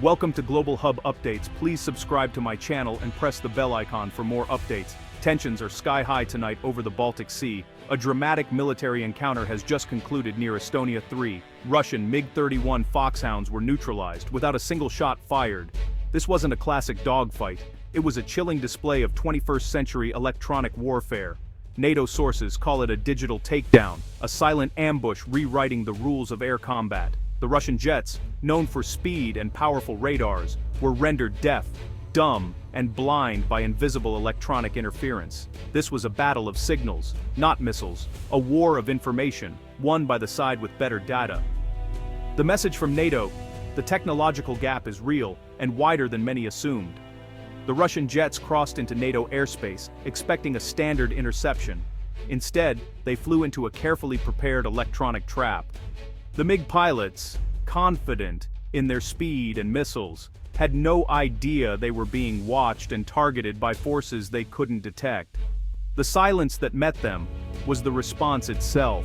Welcome to Global Hub Updates. Please subscribe to my channel and press the bell icon for more updates. Tensions are sky high tonight over the Baltic Sea. A dramatic military encounter has just concluded near Estonia 3. Russian MiG-31 Foxhounds were neutralized without a single shot fired. This wasn't a classic dogfight. It was a chilling display of 21st century electronic warfare. NATO sources call it a digital takedown, a silent ambush rewriting the rules of air combat. The Russian jets, known for speed and powerful radars, were rendered deaf, dumb, and blind by invisible electronic interference. This was a battle of signals, not missiles, a war of information, won by the side with better data. The message from NATO: the technological gap is real and wider than many assumed. The Russian jets crossed into NATO airspace, expecting a standard interception. Instead, they flew into a carefully prepared electronic trap. The MiG pilots, confident in their speed and missiles, had no idea they were being watched and targeted by forces they couldn't detect. The silence that met them was the response itself.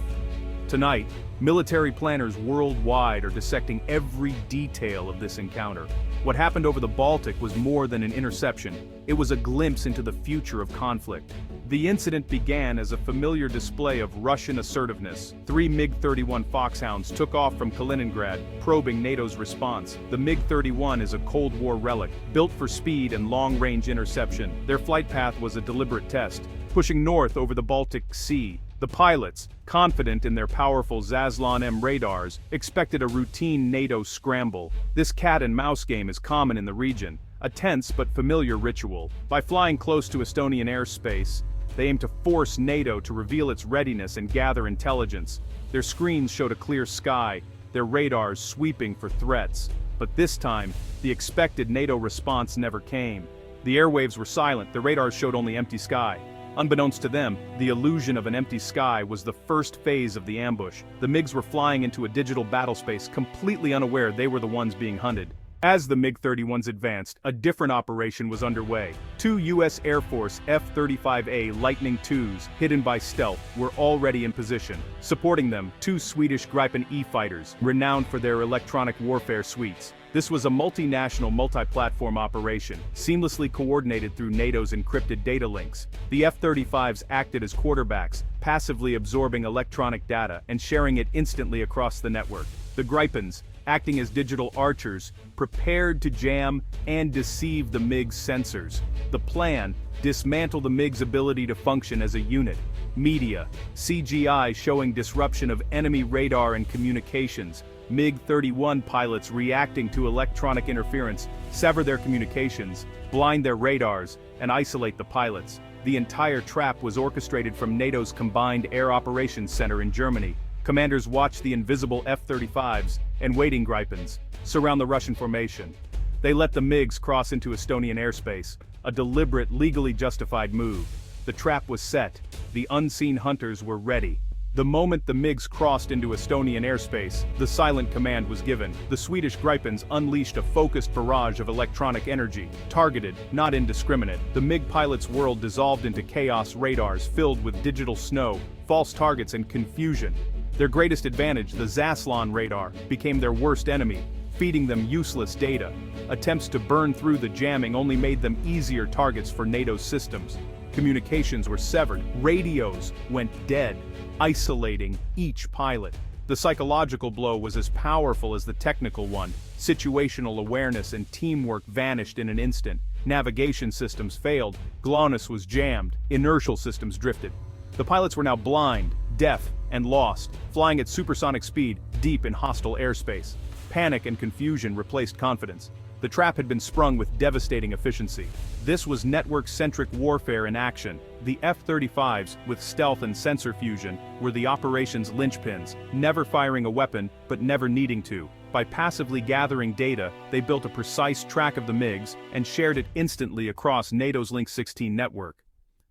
Tonight, military planners worldwide are dissecting every detail of this encounter. What happened over the Baltic was more than an interception. It was a glimpse into the future of conflict. The incident began as a familiar display of Russian assertiveness. 3 MiG-31 Foxhounds took off from Kaliningrad, probing NATO's response. The MiG-31 is a Cold War relic, built for speed and long-range interception. Their flight path was a deliberate test, pushing north over the Baltic Sea. The pilots, confident in their powerful Zaslon M radars, expected a routine NATO scramble. This cat-and-mouse game is common in the region, a tense but familiar ritual. By flying close to Estonian airspace, they aim to force NATO to reveal its readiness and gather intelligence. Their screens showed a clear sky, their radars sweeping for threats. But this time, the expected NATO response never came. The airwaves were silent, the radars showed only empty sky. Unbeknownst to them, the illusion of an empty sky was the first phase of the ambush. The MiGs were flying into a digital battlespace, completely unaware they were the ones being hunted. As the MiG-31s advanced, a different operation was underway. 2 U.S. Air Force F-35A Lightning IIs, hidden by stealth, were already in position. Supporting them, 2 Swedish Gripen E fighters, renowned for their electronic warfare suites. This was a multinational, multi-platform operation, seamlessly coordinated through NATO's encrypted data links. The F-35's acted as quarterbacks, passively absorbing electronic data and sharing it instantly across the network. The Gripens, acting as digital archers, prepared to jam and deceive the MiG's sensors. The plan: dismantle the MiG's ability to function as a unit. Media, CGI showing disruption of enemy radar and communications. MiG-31 pilots reacting to electronic interference, sever their communications, blind their radars, and isolate the pilots. The entire trap was orchestrated from NATO's Combined Air Operations Center in Germany. Commanders watched the invisible F-35's and waiting Gripens surround the Russian formation. They let the MiGs cross into Estonian airspace, a deliberate, legally justified move. The trap was set. The unseen hunters were ready. The moment the MiGs crossed into Estonian airspace, the silent command was given. The Swedish Gripens unleashed a focused barrage of electronic energy, targeted, not indiscriminate. The MiG pilots' world dissolved into chaos, radars filled with digital snow, false targets and confusion. Their greatest advantage, the Zaslon radar, became their worst enemy, feeding them useless data. Attempts to burn through the jamming only made them easier targets for NATO's systems. Communications were severed, radios went dead, isolating each pilot. The psychological blow was as powerful as the technical one. Situational awareness and teamwork vanished in an instant. Navigation systems failed, GLONASS was jammed, inertial systems drifted. The pilots were now blind, deaf, and lost, flying at supersonic speed, deep in hostile airspace. Panic and confusion replaced confidence. The trap had been sprung with devastating efficiency. This was network-centric warfare in action. The F-35's, with stealth and sensor fusion, were the operation's linchpins, never firing a weapon, but never needing to. By passively gathering data, they built a precise track of the MiGs and shared it instantly across NATO's Link 16 network.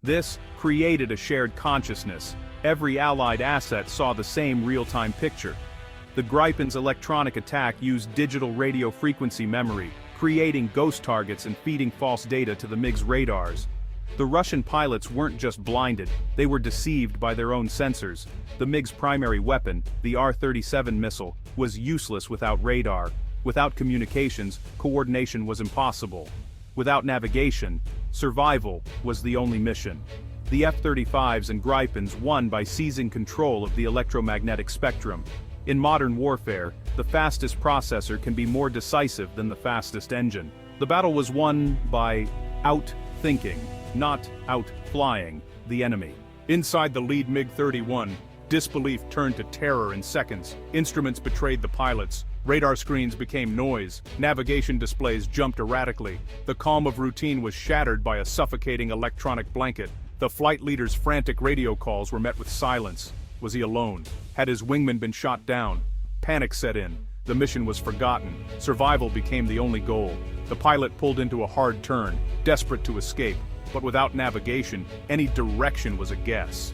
This created a shared consciousness. Every allied asset saw the same real-time picture. The Gripen's electronic attack used digital radio frequency memory, creating ghost targets and feeding false data to the MiG's radars. The Russian pilots weren't just blinded, they were deceived by their own sensors. The MiG's primary weapon, the R-37 missile, was useless without radar. Without communications, coordination was impossible. Without navigation, survival was the only mission. The F-35s and Gripens won by seizing control of the electromagnetic spectrum. In modern warfare, the fastest processor can be more decisive than the fastest engine. The battle was won by out-thinking, not out-flying, the enemy. Inside the lead MiG-31, disbelief turned to terror in seconds. Instruments betrayed the pilots. Radar screens became noise. Navigation displays jumped erratically. The calm of routine was shattered by a suffocating electronic blanket. The flight leader's frantic radio calls were met with silence. Was he alone? Had his wingman been shot down? Panic set in. The mission was forgotten. Survival became the only goal. The pilot pulled into a hard turn, desperate to escape. But without navigation, any direction was a guess.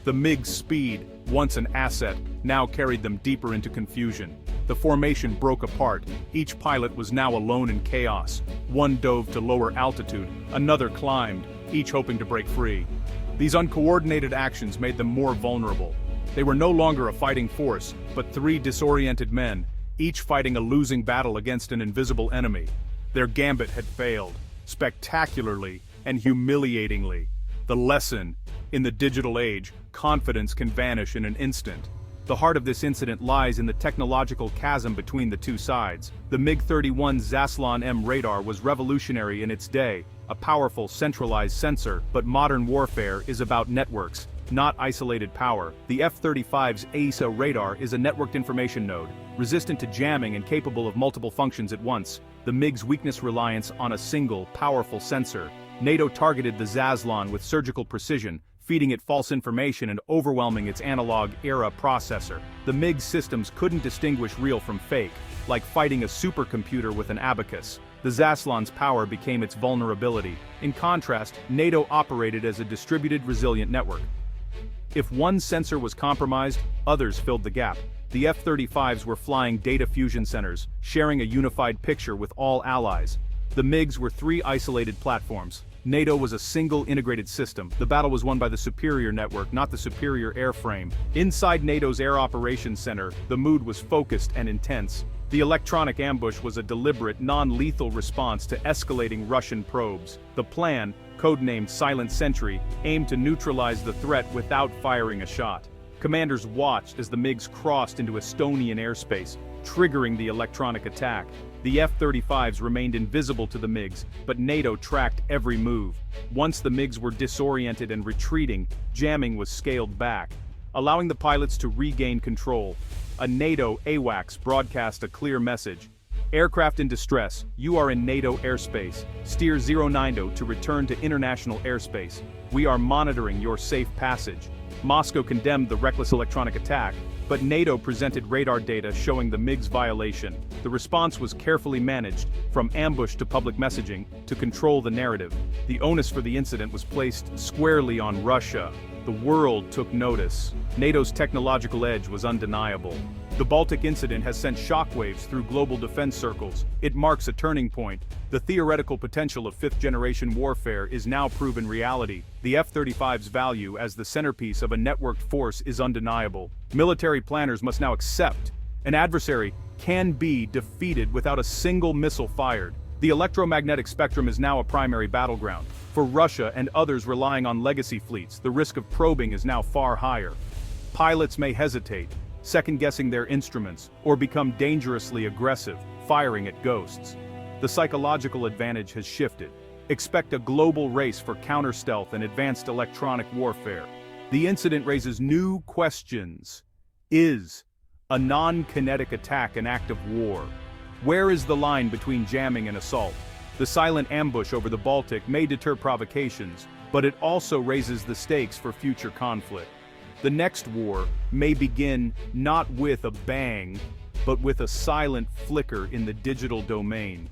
The MiG's speed, once an asset, now carried them deeper into confusion. The formation broke apart. Each pilot was now alone in chaos. One dove to lower altitude, another climbed, each hoping to break free. These uncoordinated actions made them more vulnerable. They were no longer a fighting force, but three disoriented men, each fighting a losing battle against an invisible enemy. Their gambit had failed, spectacularly and humiliatingly. The lesson: in the digital age, confidence can vanish in an instant. The heart of this incident lies in the technological chasm between the two sides. The MiG-31's Zaslon M radar was revolutionary in its day, a powerful centralized sensor, but modern warfare is about networks, not isolated power. The F-35's AESA radar is a networked information node, resistant to jamming and capable of multiple functions at once. The MiG's weakness reliance on a single, powerful sensor. NATO targeted the Zaslon with surgical precision, feeding it false information and overwhelming its analog-era processor. The MiG systems couldn't distinguish real from fake, like fighting a supercomputer with an abacus. The Zaslon's power became its vulnerability. In contrast, NATO operated as a distributed, resilient network. If one sensor was compromised, others filled the gap. The F-35s were flying data fusion centers, sharing a unified picture with all allies. The MiGs were three isolated platforms. NATO was a single integrated system. The battle was won by the superior network, not the superior airframe. Inside NATO's Air Operations Center, the mood was focused and intense. The electronic ambush was a deliberate, non-lethal response to escalating Russian probes. The plan, codenamed Silent Sentry, aimed to neutralize the threat without firing a shot. Commanders watched as the MiGs crossed into Estonian airspace, triggering the electronic attack. The F-35s remained invisible to the MiGs, but NATO tracked every move. Once the MiGs were disoriented and retreating, jamming was scaled back, allowing the pilots to regain control. A NATO AWACS broadcast a clear message. Aircraft in distress, you are in NATO airspace. Steer 090 to return to international airspace. We are monitoring your safe passage. Moscow condemned the reckless electronic attack, but NATO presented radar data showing the MiG's violation. The response was carefully managed, from ambush to public messaging, to control the narrative. The onus for the incident was placed squarely on Russia. The world took notice. NATO's technological edge was undeniable. The Baltic incident has sent shockwaves through global defense circles. It marks a turning point. The theoretical potential of fifth-generation warfare is now proven reality. The F-35's value as the centerpiece of a networked force is undeniable. Military planners must now accept an adversary can be defeated without a single missile fired. The electromagnetic spectrum is now a primary battleground. For Russia and others relying on legacy fleets, the risk of probing is now far higher. Pilots may hesitate, second-guessing their instruments, or become dangerously aggressive, firing at ghosts. The psychological advantage has shifted. Expect a global race for counter-stealth and advanced electronic warfare. The incident raises new questions. Is a non-kinetic attack an act of war? Where is the line between jamming and assault? The silent ambush over the Baltic may deter provocations, but it also raises the stakes for future conflict. The next war may begin not with a bang, but with a silent flicker in the digital domain.